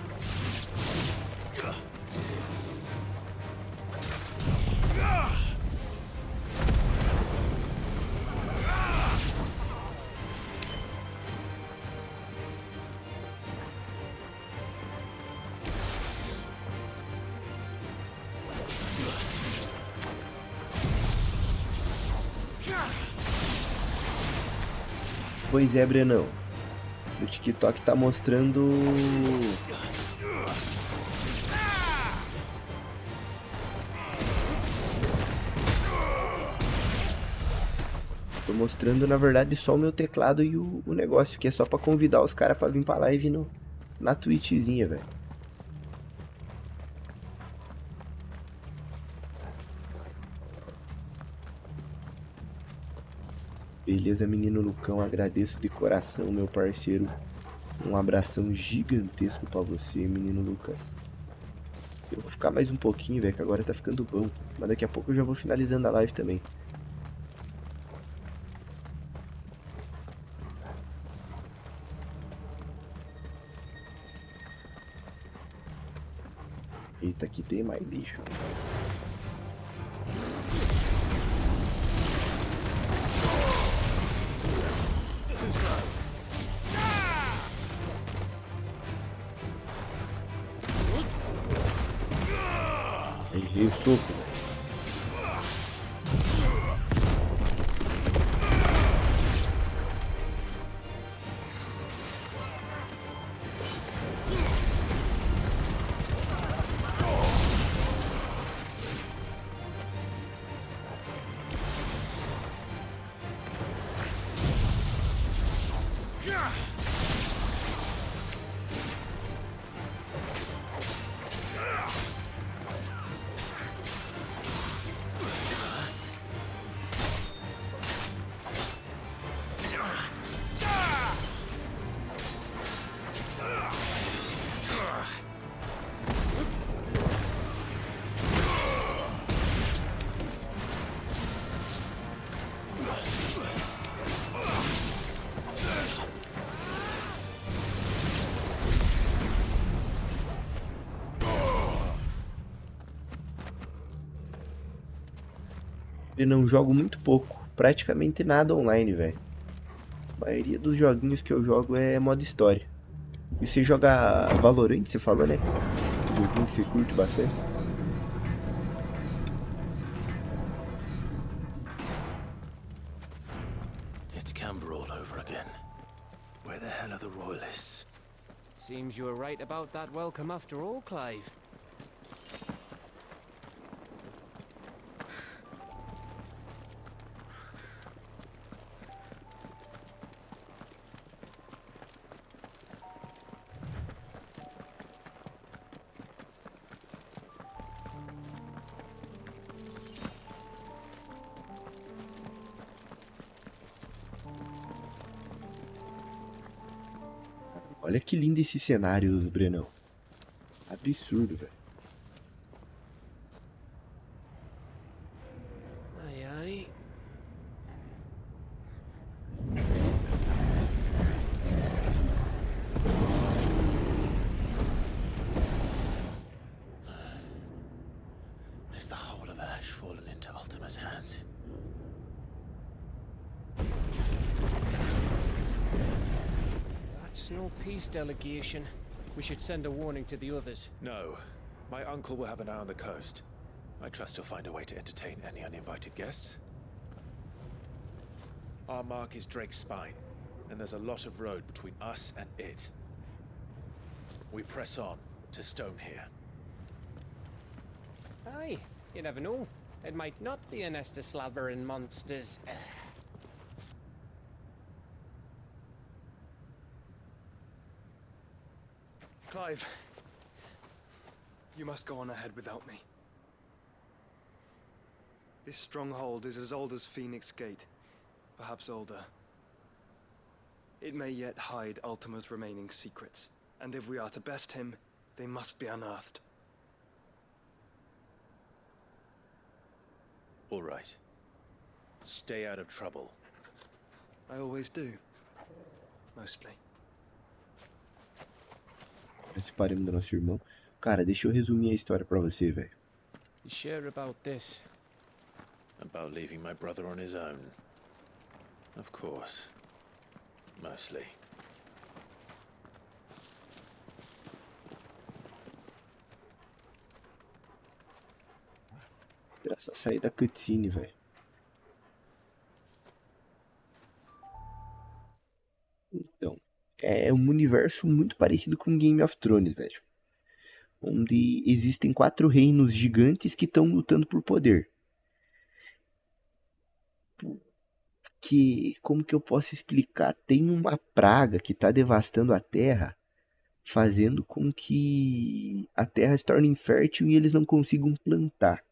[SPEAKER 1] Pois é, Brenão. O TikTok tá mostrando... Tô mostrando, na verdade, só o meu teclado e o negócio, que é só pra convidar os caras pra vir pra live na Twitchzinha, velho. Beleza, menino Lucão, agradeço de coração, meu parceiro. Um abração gigantesco pra você, menino Lucas. Eu vou ficar mais um pouquinho, velho, que agora tá ficando bom. Mas daqui a pouco eu já vou finalizando a live também. Eita, aqui tem mais bicho. Errei o soco. Eu não jogo muito pouco, praticamente nada online, velho. A maioria dos joguinhos que eu jogo é modo história. E você joga Valorant, você falou, né? Um joguinho que você curte bastante.
[SPEAKER 10] It's Camber all over again. Where the hell are the royalists?
[SPEAKER 13] Seems you were right about that welcome after all, Clive.
[SPEAKER 1] Olha que lindo esse cenário, Brenão. Absurdo, velho.
[SPEAKER 13] Ai, ai.
[SPEAKER 10] Is the whole of Ash fallen into Ultima's hands?
[SPEAKER 13] That's no peace delegation. We should send a warning to the others.
[SPEAKER 10] No. My uncle will have an eye on the coast. I trust he'll find a way to entertain any uninvited guests. Our mark is Drake's Spine, and there's a lot of road between us and it. We press on to Stone here.
[SPEAKER 13] Aye, you never know. It might not be a nest of slabbering monsters.
[SPEAKER 5] Clive, you must go on ahead without me. This stronghold is as old as Phoenix Gate, perhaps older. It may yet hide Ultima's remaining secrets, and if we are to best him,
[SPEAKER 13] They must be unearthed.
[SPEAKER 10] All right. Stay out of trouble.
[SPEAKER 13] I always do. Mostly.
[SPEAKER 1] Nós separamos do nosso irmão. Cara, deixa eu resumir a história pra você, velho.
[SPEAKER 17] You sure about this?
[SPEAKER 10] About leaving my brother on his own. Of course. Mostly.
[SPEAKER 1] Esperar só sair da cutscene, velho. Então, é um universo muito parecido com Game of Thrones, velho. Onde existem 4 reinos gigantes que estão lutando por poder. Como que eu posso explicar? Tem uma praga que está devastando a Terra, fazendo com que a Terra se torne infértil e eles não consigam plantar.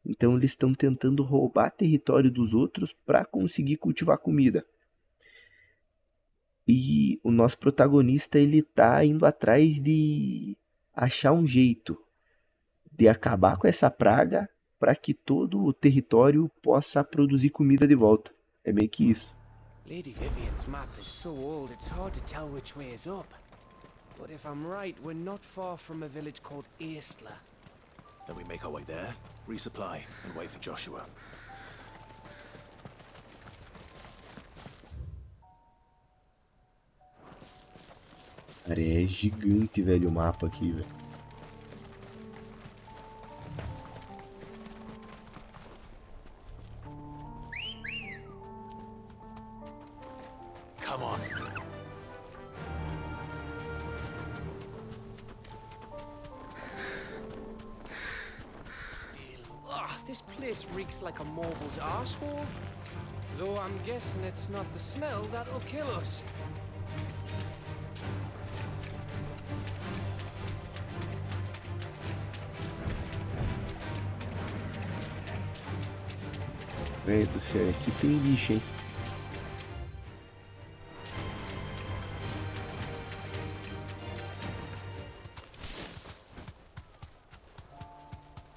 [SPEAKER 1] Então eles estão tentando roubar território dos outros para conseguir cultivar comida. E o nosso protagonista, ele tá indo atrás de achar um jeito de acabar com essa praga para que todo o território possa produzir comida de volta. É meio que isso.
[SPEAKER 17] Lady Vivian's map is so old it's hard to tell which way is up. But if I'm right, we're not far from a village called Eastla.
[SPEAKER 10] Then we make our way there, resupply, and wait for Joshua.
[SPEAKER 1] Cara, é gigante, velho, o mapa aqui, velho.
[SPEAKER 10] Come on.
[SPEAKER 17] This place reeks like a moble's arsehole. Though I'm guessing it's not the smell that'll kill us.
[SPEAKER 1] Velho do céu, aqui tem bicho, hein?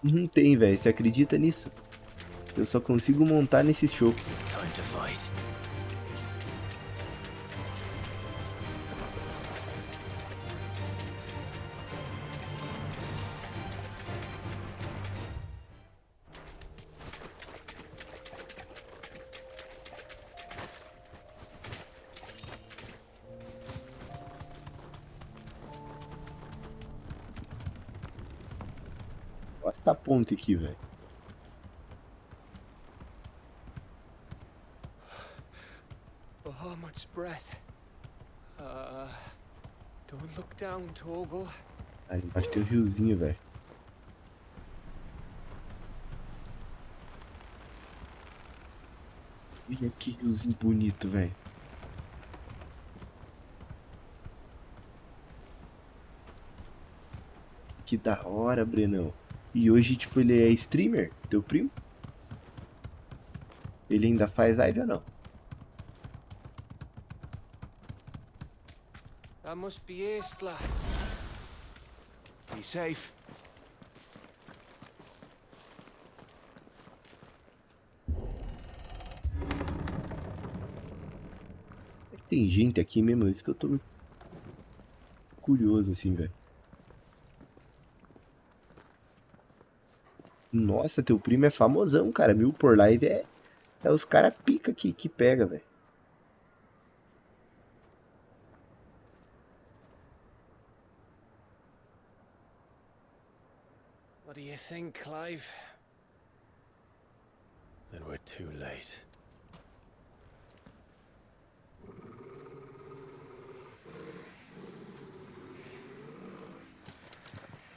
[SPEAKER 1] Não tem, velho. Você acredita nisso? Eu só consigo montar nesse show.
[SPEAKER 10] Time to fight.
[SPEAKER 1] Olha essa ponte aqui, velho.
[SPEAKER 17] Bahamut's breath. Don't look down, Torgal.
[SPEAKER 1] Ali embaixo tem um riozinho, velho. Olha que riozinho bonito, velho. Que da hora, Brenão. E hoje, tipo, ele é streamer, teu primo? Ele ainda faz live ou não?
[SPEAKER 17] That must be Eastla.
[SPEAKER 10] Be safe.
[SPEAKER 1] Tem gente aqui mesmo, é isso que eu tô curioso, assim, velho. Nossa, teu primo é famosão, cara. 1000 por live é os cara pica que pega, velho.
[SPEAKER 17] What do you think, Clive?
[SPEAKER 10] Then we're too late.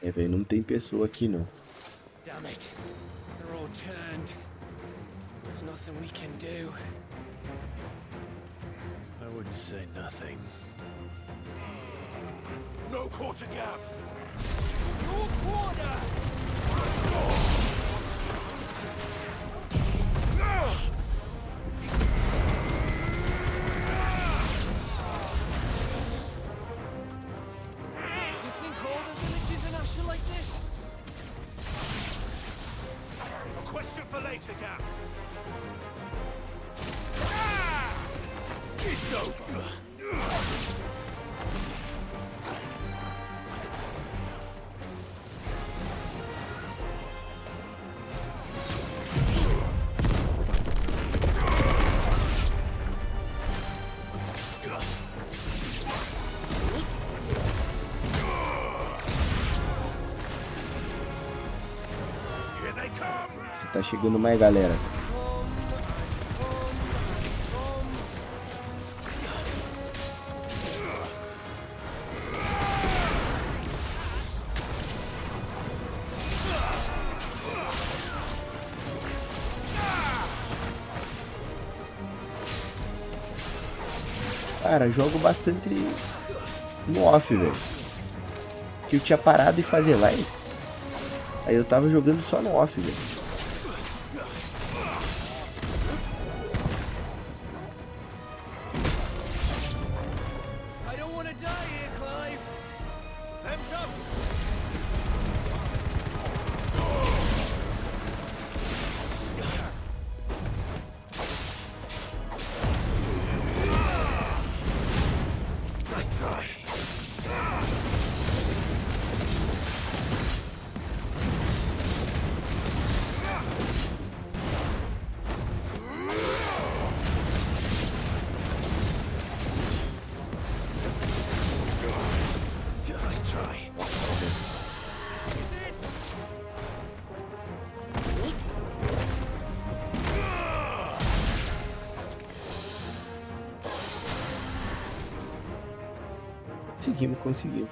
[SPEAKER 1] É, velho, não tem pessoa aqui, não.
[SPEAKER 17] Damn it. They're all turned. There's nothing we can do.
[SPEAKER 10] I wouldn't say nothing.
[SPEAKER 14] No quarter gap!
[SPEAKER 17] No quarter! You think all the villagers
[SPEAKER 16] for later, Gav. Ah! It's over.
[SPEAKER 1] Tá chegando mais galera. Cara, jogo bastante no off, velho. Que eu tinha parado de fazer live. Aí eu tava jogando só no off, velho. Conseguimos.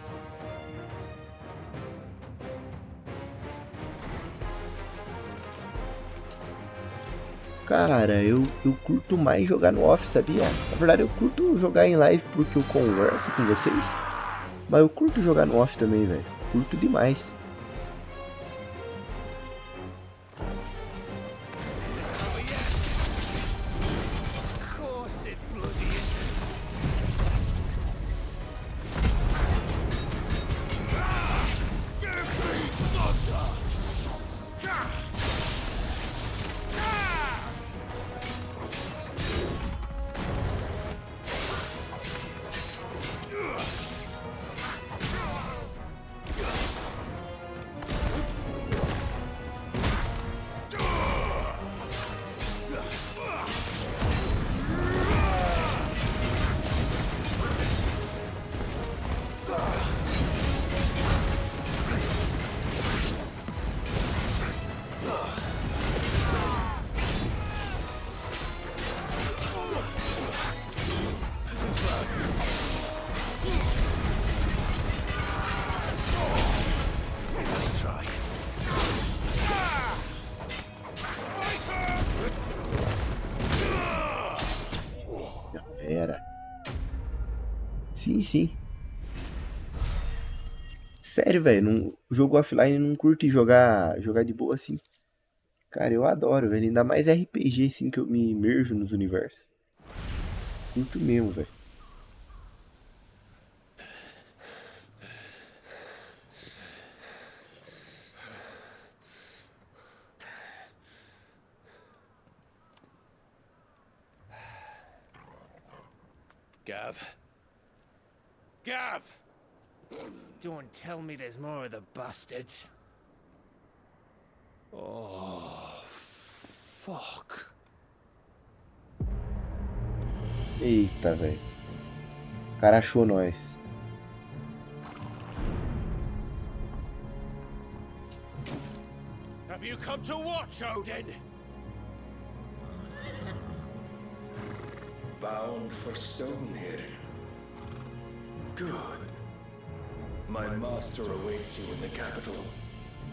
[SPEAKER 1] Cara, eu curto mais jogar no off, sabia? Na verdade, eu curto jogar em live porque eu converso com vocês. Mas eu curto jogar no off também, velho. Curto demais. Sim. Sério, velho, jogo offline não curte jogar de boa assim. Cara, eu adoro, velho. Ainda mais RPG assim que eu me imerjo nos universos. Curto mesmo, velho.
[SPEAKER 17] Gav! Don't tell me there's more of the bastards. Oh, fuck.
[SPEAKER 1] Eita, velho. O cara achou nós.
[SPEAKER 16] Have you come to watch, Odin?
[SPEAKER 18] Bound for Stonehill. Good. My master awaits you in the capital,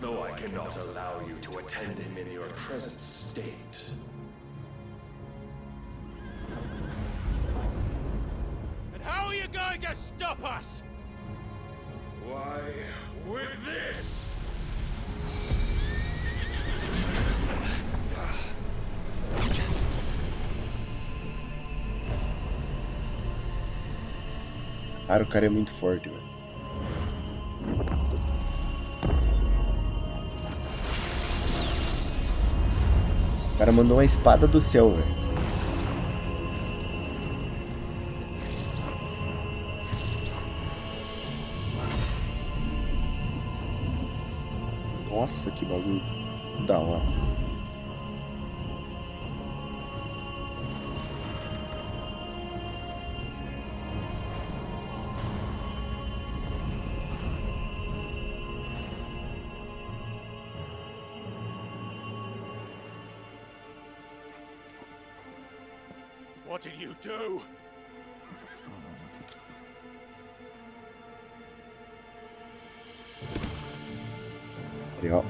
[SPEAKER 18] though I cannot allow you to attend him in your present state.
[SPEAKER 16] And how are you going to stop us?
[SPEAKER 18] Why, with this!
[SPEAKER 1] Cara, o cara é muito forte, velho. cara mandou uma espada do céu, velho. Nossa, que bagulho da hora.
[SPEAKER 10] What did you do?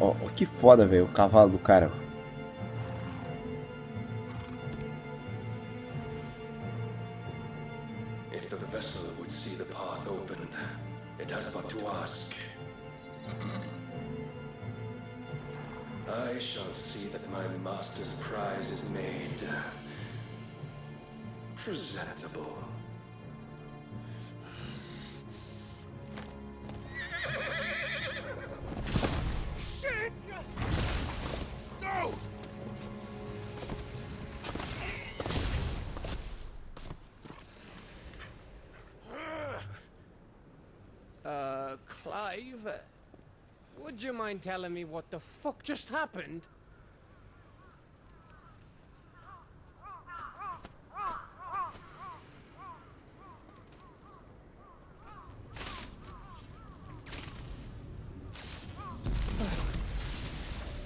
[SPEAKER 1] Ó, que foda, velho, o cavalo do cara.
[SPEAKER 18] If the vessel would see the path opened, it has but to ask. I shall see that my master's prize is made presentable.
[SPEAKER 10] Shit! No!
[SPEAKER 17] Clive, would you mind telling me what the fuck just happened?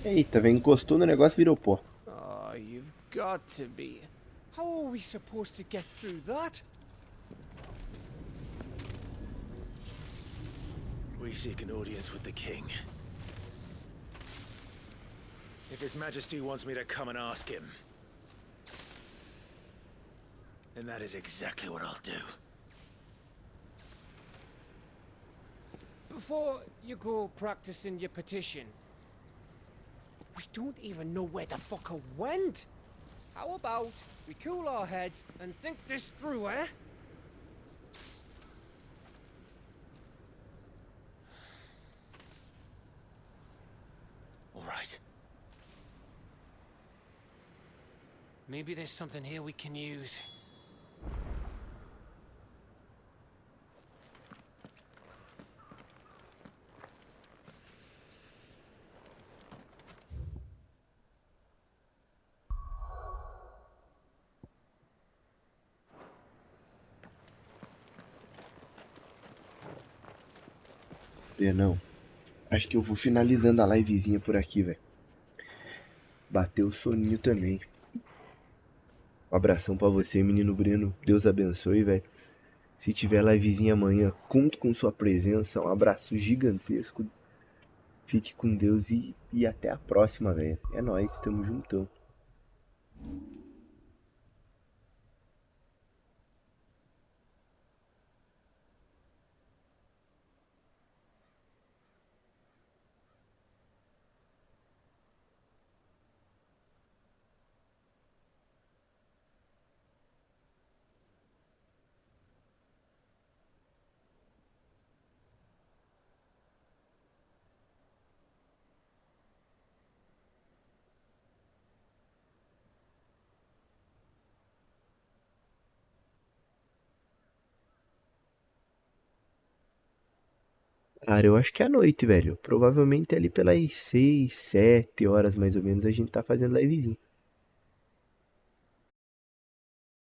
[SPEAKER 1] Eita, velho, encostou no negócio e virou pó.
[SPEAKER 17] Oh, you've got to be. How are we supposed to get through that?
[SPEAKER 10] We seek an audience with the king. If His Majesty wants me to come and ask him, then that is exactly what I'll do.
[SPEAKER 17] Before you go practicing your petition, we don't even know where the fucker went. How about we cool our heads and think this through, eh?
[SPEAKER 10] All right.
[SPEAKER 17] Maybe there's something here we can use.
[SPEAKER 1] Não. Acho que eu vou finalizando a livezinha por aqui, velho. Bateu o soninho também. Um abração pra você, menino Breno. Deus abençoe, velho. Se tiver livezinha amanhã, conto com sua presença. Um abraço gigantesco. Fique com Deus e até a próxima, velho. É nóis, tamo juntão. Cara, eu acho que é à noite, velho. Provavelmente ali pelas 6, 7 horas mais ou menos a gente tá fazendo livezinho.